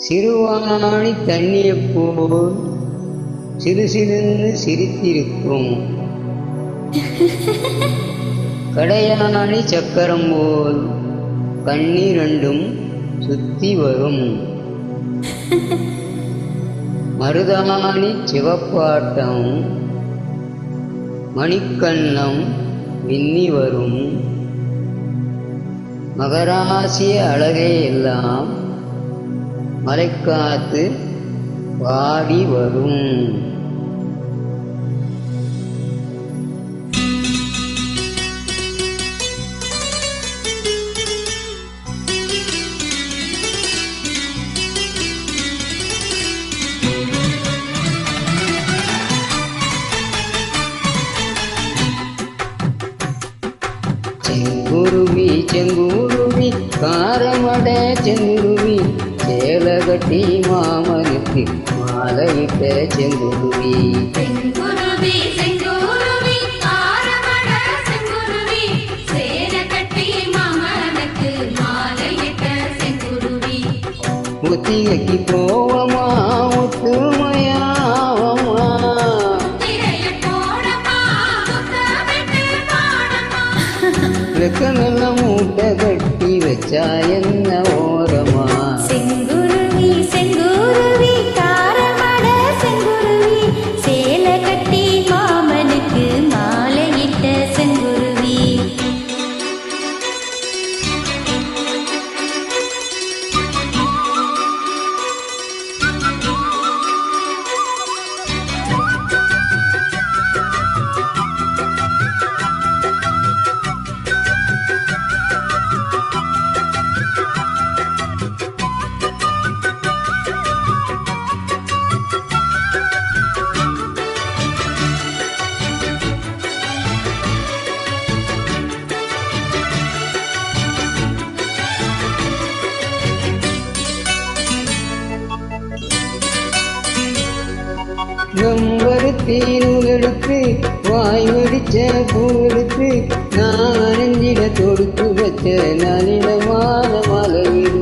சிறுவாணி தண்ணியைப் போல் சிறு சிறுன்னு சிரித்திருக்கும். கடையாணி சக்கரம் போல் கண்ணீரண்டும் சுத்தி வரும். மருதாணி சிவப்பாட்டம் மணிக்கண்ணம் மின்னி வரும். மகராசிய அழகே எல்லாம் மலைக்காத்து பாடி வரும். செங்குருவி செங்குருவி காரமட செங்குருவி சேலகட்டி மாமனுக்கு மாலையிட்ட செங்குருவி. செங்குருவி செங்குருவி காரமட செங்குருவி சேலகட்டி மாமனுக்கு மாலையிட்ட செங்குருவி. ஒத்திகைக்கு போவமா ஒத்துமையாவமா வெக்கமெல்லாம் மூட்டை கட்டி வச்சா என்ன ஓரமா. செங்குருவி செங்குருவி காரமட செங்குருவி சேலை கட்டி மாமனுக்கு மாலையிட்ட செங்குருவி. நம்பருத்தி நூலெடுத்து வாய் வடிச்ச பூவெடுத்து நான் அணிஞ்சிட தொடுத்து வச்ச நளினமான மலையில்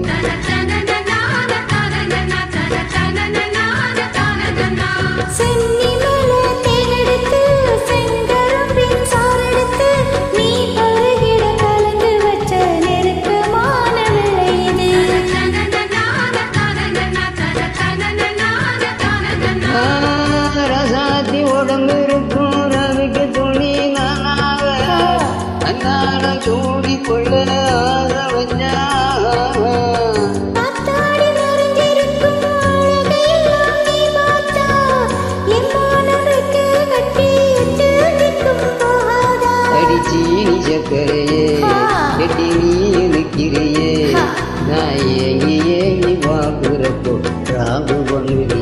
ரசாத்தி உடம்பு இருக்கும் ரவிக்கு துணி நானாக அண்ணாட சூடி கொள்ள ஆசை வச்சா. அடிச்சீனி சக்கரையே கெட்டி நீ இருக்கிறையே நான் ஏங்கி ஏங்கி பார்க்குறப்போ ராகு பண்ணுறியே.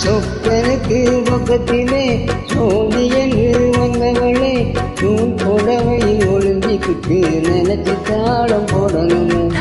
சொப்பனுக்கு பக்கத்திலே சோழி என்று வந்தவளே நூல் புடவையில் ஒழுங்கிக்கிட்டு நினைச்சு தாளம் போடணும்.